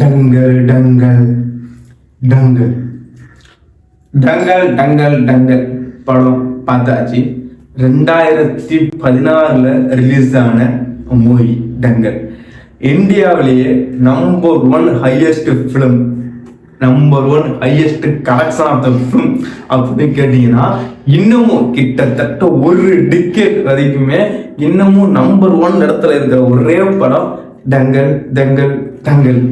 டங்கல் டங்கல் டங்கல் டங்கல் டங்கல் டங்கல் படம் பார்த்தாச்சு. 2016 ரிலீஸ் ஆன மூவி டங்கல். இந்தியாவிலேயே number 1 highest film, number 1 highest collection of the film அப்படின்னு கேட்டீங்கன்னா, இன்னமும் கிட்டத்தட்ட ஒரு டிக்கெட் வரைக்குமே இன்னமும் நம்பர் 1 இடத்துல இருக்கிற ஒரே படம் டங்கல் டங்கல் டங்கல்.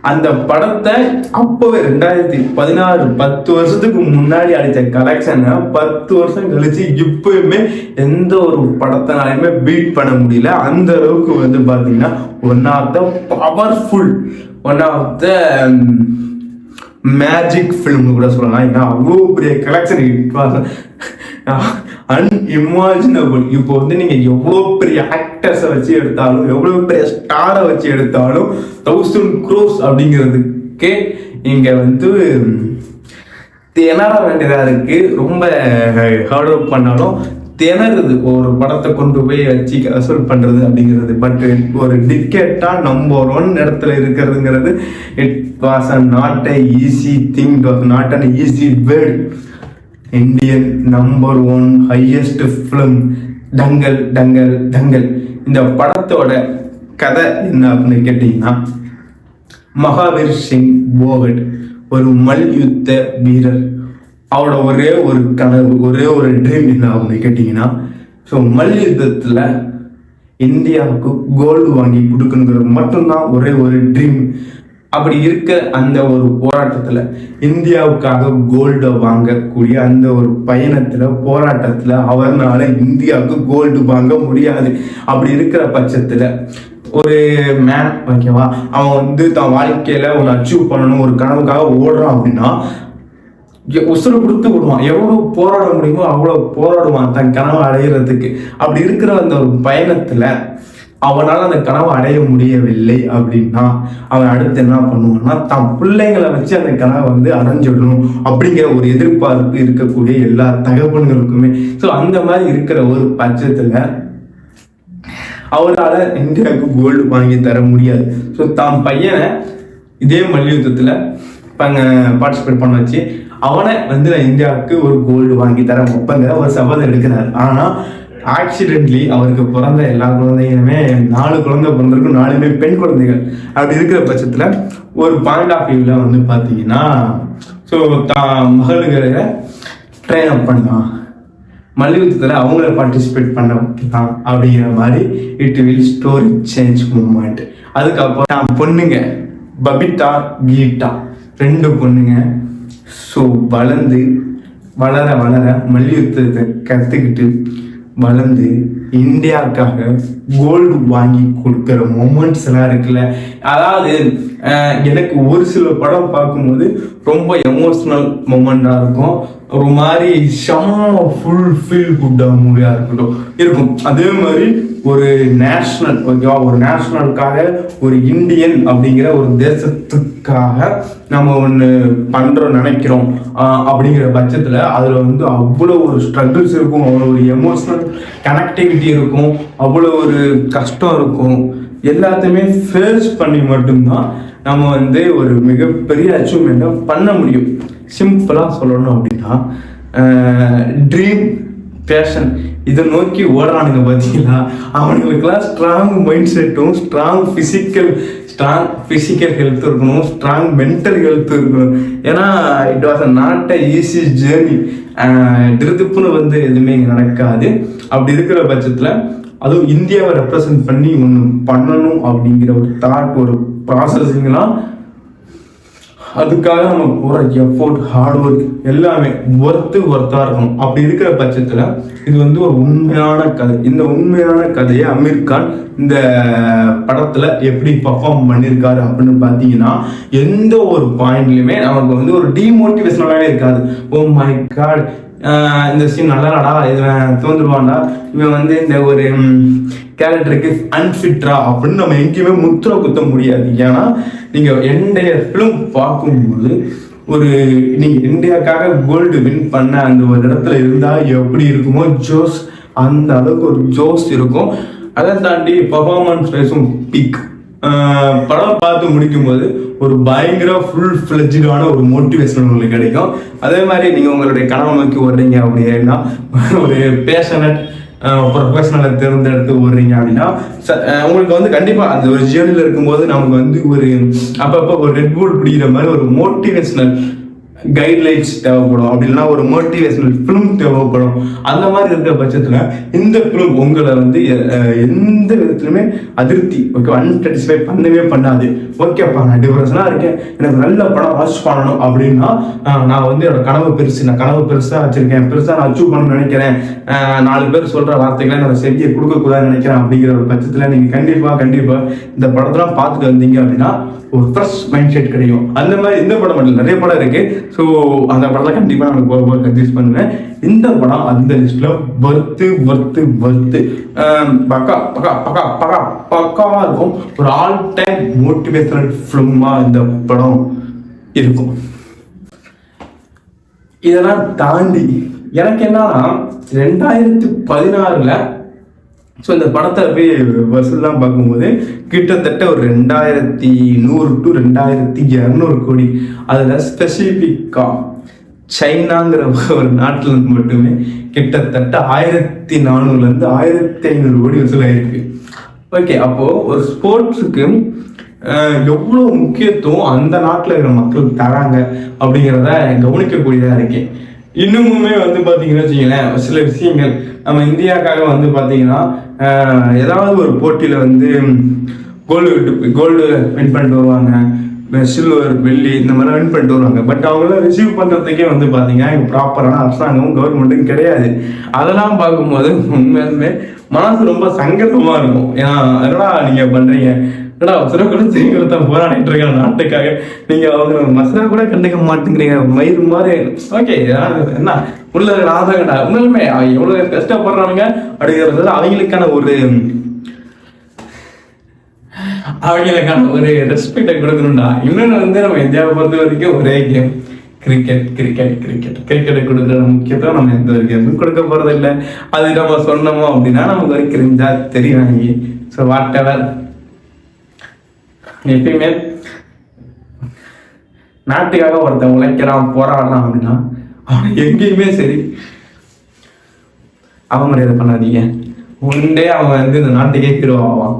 அந்த படத்தை அப்பவே 2016 10 வருஷத்துக்கு முன்னாடி அடித்த கலெக்ஷனை 10 வருஷம் கழிச்சு இப்பயுமே எந்த ஒரு படத்தினாலுமே பீட் பண்ண முடியல. அந்த அளவுக்கு வந்து பார்த்தீங்கன்னா one of the powerful, one of the magic ஃபிலிம்னு கூட சொல்லலாம். ஏன்னா அவ்வளோ பெரிய கலெக்ஷன், அன்இமேஜினபிள். இப்போ வந்து நீங்க எவ்வளோ பெரிய ஆக்டர்ஸை வச்சு எடுத்தாலும், எவ்வளோ பெரிய ஸ்டாரை வச்சு எடுத்தாலும் 1000 crores அப்படிங்கிறதுக்கே இங்க வந்து திணற வேண்டியதா இருக்கு. ரொம்ப ஹார்ட் ஒர்க் பண்ணாலும் திணறுது ஒரு படத்தை கொண்டு போய் வச்சு வசூல் பண்றது அப்படிங்கிறது. பட் ஒரு டிக்கெட்டா நம்பர் 1 இடத்துல இருக்கிறதுங்கிறது it was not a easy thing, it was not an easy word. Indian number 1 highest film Dangal Dangal Dangal. இந்த படத்தோட கதை என்ன அப்படின்னு கேட்டீங்கன்னா, மகாவீர் சிங் போகட் ஒரு மல்யுத்த வீரர். அவரோட ஒரே ஒரு கனவு, ஒரே ஒரு ட்ரீம் என்ன அப்படின்னு கேட்டீங்கன்னா, ஸோ மல்யுத்தத்தில் இந்தியாவுக்கு கோல்டு வாங்கி கொடுக்கணுங்கிறது மட்டும்தான் ஒரே ஒரு ட்ரீம். அப்படி இருக்க அந்த ஒரு போராட்டத்தில், இந்தியாவுக்காக கோல்டை வாங்கக்கூடிய அந்த ஒரு பயணத்தில், போராட்டத்தில் அவர்னால இந்தியாவுக்கு கோல்டு வாங்க முடியாது. அப்படி இருக்கிற பட்சத்தில் ஒரு மேன், ஓகேவா, அவன் வந்து தான் வாழ்க்கையில் ஒன்று அச்சீவ் பண்ணணும், ஒரு கனவுக்காக ஓடுறான் அப்படின்னா உசுறு கொடுத்து விடுவான். எவ்வளோ போராட முடியுமோ அவ்வளோ போராடுவான் தன் கனவை அடையிறதுக்கு. அப்படி இருக்கிற அந்த ஒரு பயணத்தில் அவனால் அந்த கனவை அடைய முடியவில்லை அப்படின்னா அவன் அடுத்து என்ன பண்ணுவான்னா, தான் பிள்ளைங்களை வச்சு அந்த கனவை வந்து அடைஞ்சிடணும் அப்படிங்கிற ஒரு எதிர்பார்ப்பு இருக்கக்கூடிய எல்லா தகவல்களுக்குமே. ஸோ அந்த மாதிரி இருக்கிற ஒரு பட்சத்தில் அவரால் இந்தியாவுக்கு கோல்டு வாங்கி தர முடியாது. ஸோ தான் பையனை இதே மல்யுத்தத்தில் பார்ட்டிசிபேட் பண்ண வச்சு அவனை வந்து நான் இந்தியாவுக்கு ஒரு கோல்டு வாங்கி தர வைப்பங்கிற ஒரு சபதம் எடுக்கிறார். ஆனால் ஆக்சிடென்ட்லி அவருக்கு பிறந்த எல்லா குழந்தைகளுமே 4 குழந்தை பிறந்திருக்கும், 4மே பெண் குழந்தைகள். அப்படி இருக்கிற பட்சத்தில் ஒரு பாயிண்ட் ஆஃப் வியூவில் வந்து பார்த்தீங்கன்னா, ஸோ தான் மகளுகளை ட்ரெயின் அப் பண்ணலாம், மல்யுத்தத்தில் அவங்கள பார்ட்டிசிபேட் பண்ண வைக்கலாம் அப்படிங்கிற மாதிரி it will story change moment. அதுக்கப்புறம் நான் பொண்ணுங்க பபிதா கீதா 2 பொண்ணுங்க. ஸோ வளர்ந்து வளர வளர மல்யுத்தத்தை கற்றுக்கிட்டு வளர்ந்து இந்தியாவுக்காக கோல்டு வாங்கி கொடுக்குற மொமெண்ட்ஸ் எல்லாம் இருக்குல்ல. அதாவது எனக்கு ஒரு சில படம் பார்க்கும்போது ரொம்ப எமோஷ்னல் மொமெண்டாக இருக்கும், ஒரு மாதிரி செம்ம ஃபுல் ஃபீல் குட்டாக மூவியாக இருக்கும். அதே மாதிரி ஒரு நேஷ்னல், ஓகேவா, ஒரு நேஷ்னலுக்காக, ஒரு இந்தியன் அப்படிங்கிற ஒரு தேசத்துக்காக நம்ம ஒன்று பண்ணுறோம் நினைக்கிறோம் அப்படிங்கிற பட்சத்தில் அதில் வந்து அவ்வளோ ஒரு ஸ்ட்ரகிள்ஸ் இருக்கும், அவ்வளோ ஒரு எமோஷ்னல் கனெக்டிவிட்டி இருக்கும், அவ்வளோ ஒரு கஷ்டம் இருக்கும். எல்லாத்தையுமே ஃபேஸ் பண்ணி மட்டும்தான் நம்ம வந்து ஒரு மிகப்பெரிய அச்சீவ்மெண்ட்டை பண்ண முடியும். சிம்பிளாக சொல்லணும் அப்படின்னா, ட்ரீம், பேஷன் இதை நோக்கி ஓடுறானுங்க பார்த்தீங்களா, அவனுங்களுக்கெல்லாம் ஸ்ட்ராங் மைண்ட் செட்டும், ஸ்ட்ராங் ஃபிசிக்கல் ஹெல்த் இருக்கணும், ஸ்ட்ராங் மென்டல் ஹெல்த் இருக்கணும். ஏன்னா it was not a easy journey. திருப்புன்னு வந்து எதுவுமே இங்கே நடக்காது. அப்படி இருக்கிற பட்சத்தில் அதுவும் இந்தியாவை ரெப்ரசன்ட் பண்ணி ஒன்று பண்ணணும் அப்படிங்கிற ஒரு தாட், ஒரு ப்ராசஸிங்லாம், அதுக்காக நம்ம போகிற எஃபோர்ட், ஹார்ட் ஒர்க் எல்லாமே ஒர்த்தாக இருக்கணும். அப்படி இருக்கிற பட்சத்தில் இது வந்து ஒரு உண்மையான கதை. இந்த உண்மையான கதையை அமீர் கான் இந்த படத்தில் எப்படி பர்ஃபார்ம் பண்ணியிருக்காரு அப்படின்னு பார்த்தீங்கன்னா, எந்த ஒரு பாயிண்ட்லையுமே நமக்கு வந்து ஒரு டிமோட்டிவேஷனலாகவே இருக்காது. ஓ மை காட், இந்த சீன் நல்லாடா, இவன் தோன்றுவான்டா, இவன் வந்து இந்த ஒரு கேரக்டருக்கு அன்ஃபிட்ரா அப்படின்னு நம்ம எங்கேயுமே முத்திர குத்த முடியாது. ஏன்னா நீங்கள் என்டைய ஃபிலிம் பார்க்கும்போது ஒரு நீங்கள் இந்தியாவுக்காக கோல்டு வின் பண்ண அந்த ஒரு இடத்துல இருந்தால் எப்படி இருக்குமோ ஜோஸ், அந்த அளவுக்கு ஒரு ஜோஸ் இருக்கும். அதை தாண்டி பர்ஃபார்மன்ஸ் வைஸும் பீக். படம் பார்த்து முடிக்கும்போது ஒரு பயங்கர ஃபுல் ஃப்ளெஜ்டான ஒரு மோட்டிவேஷன் உங்களுக்கு கிடைக்கும். அதே மாதிரி நீங்கள் உங்களுடைய கனவை நோக்கி ஓடுறீங்க அப்படின்னா, ஒரு பேஷனட் ப்ரொஃபஷனலை தேர்ந்தெடுத்து ஓடுறீங்க அப்படின்னா உங்களுக்கு வந்து கண்டிப்பாக அந்த ஒரு ஜேர்னியில் இருக்கும்போது நமக்கு வந்து ஒரு அப்பப்போ ஒரு ரெட் பூல் பிடிக்கிற மாதிரி ஒரு மோட்டிவேஷனல் கைட்லைன்ஸ் தேவைப்படும். அப்படி இல்லைன்னா ஒரு மோட்டிவேஷனல் ஃபிலிம் தேவைப்படும். அந்த மாதிரி இருக்கிற பட்சத்தில் இந்த ஃபிலிம் உங்களை வந்து எந்த விதத்துலையுமே அதிருப்தி அன்சாட்டிஸ்ஃபை பண்ணவே பண்ணாது. ஓகேப்பா, நான் டிப்ரெஷனாக இருக்கேன், எனக்கு நல்ல படம் வாட்ச் பண்ணணும் அப்படின்னா நான் வந்து என்னோட கனவு பெருசு, நான் கனவு பெருசாக வச்சுருக்கேன், பெருசாக நான் அச்சீவ் பண்ணணும்னு நினைக்கிறேன், 4 பேர் சொல்கிற வார்த்தைகளை என்னோட செவியை கொடுக்கக்கூடாதுன்னு நினைக்கிறேன் அப்படிங்கிற ஒரு பட்சத்தில் நீங்கள் கண்டிப்பாக இந்த படத்தெல்லாம் பார்த்துட்டு வந்தீங்க அப்படின்னா ஒரு ஃப்ரெஷ் மைண்ட் செட் கிடைக்கும். அந்த மாதிரி இந்த படம் மட்டும் நிறைய படம் இருக்கு. ஸோ அந்த படத்தை கண்டிப்பாக நான் போக சஜஸ்ட் பண்ணுவேன். இந்த படம் அந்த லிஸ்ட்ல வர்த்து பக்கா பக்கா பக்கா பக்கா பக்காவா இருக்கும். ஒரு ஆல் டைம் மோட்டிவேஷனல் ஃபிலிமா இந்த படம் இருக்கும். இதெல்லாம் தாண்டி எனக்கு என்னன்னா 2016 ஸோ இந்த படத்தை போய் வசூல்லாம் பார்க்கும்போது கிட்டத்தட்ட ஒரு 2100 to 2200 கோடி. அதில் ஸ்பெசிஃபிக்காக சைனாங்கிற ஒரு நாட்டில் இருந்து மட்டுமே கிட்டத்தட்ட 1400 to 1500 கோடி வசூலாயிருக்கு. ஓகே, அப்போது ஒரு ஸ்போர்ட்ஸுக்கு எவ்வளோ முக்கியத்துவம் அந்த நாட்டில் இருக்கிற மக்கள் தராங்க அப்படிங்கிறத கவனிக்கக்கூடியதாக இருக்கு. இன்னுமுமே வந்து பார்த்தீங்கன்னா வச்சுங்களேன், சில விஷயங்கள் நம்ம இந்தியாவுக்காக வந்து பார்த்தீங்கன்னா ஏதாவது ஒரு போட்டியில் வந்து கோல்டு வின் பண்ணிட்டு வருவாங்க, சில்வர் வெள்ளி இந்த மாதிரிலாம் வின் பண்ணிட்டு வருவாங்க. பட் அவங்களாம் ரிசீவ் பண்ணுறதுக்கே வந்து பார்த்தீங்கன்னா இங்கே ப்ராப்பரான அரசாங்கமும் கவர்மெண்ட்டும் கிடையாது. அதெல்லாம் பார்க்கும்போது உண்மையுமே மனசு ரொம்ப சங்கடமாக இருக்கும். ஏன்னா என்னடா நீங்கள் பண்ணுறீங்க, என்னடா அவசர கூட செய்கிறத போராடிட்டு இருக்க நாட்டுக்காக, நீங்கள் அவங்க மசரா கூட கண்டுக்க மாட்டேங்கிறீங்க, மயிறு மாதிரி. ஓகே, என்ன உள்ள ஆதாங்கடா உண்மையுமே எவ்வளோ கஷ்டப்படுறாங்க அப்படிங்கிறது அவங்களுக்கான ஒரு ரெஸ்பெக்டை கொடுக்கணும்டா. இன்னொன்று வந்து நம்ம இந்தியாவை பொறுத்த வரைக்கும் ஒரே கேம் கிரிக்கெட்டை கொடுக்குற முக்கியத்துவம் நம்ம எந்த ஒரு கேமும் கொடுக்க போறது இல்லை. அது நம்ம சொன்னோமோ அப்படின்னா நமக்கு ஒரு கிரிஞ்சா தெரியும். ஸோ வாட் எவர், எப்பயுமே நாட்டுக்காக ஒருத்தன் உழைக்கிறான் போராடுறான் அப்படின்னா அவன் எங்கேயுமே சரி அவமரியாதை பண்ணாதீங்க. ஒன் டே அவன் வந்து இந்த நாட்டுக்கே ஹீரோ ஆவான்.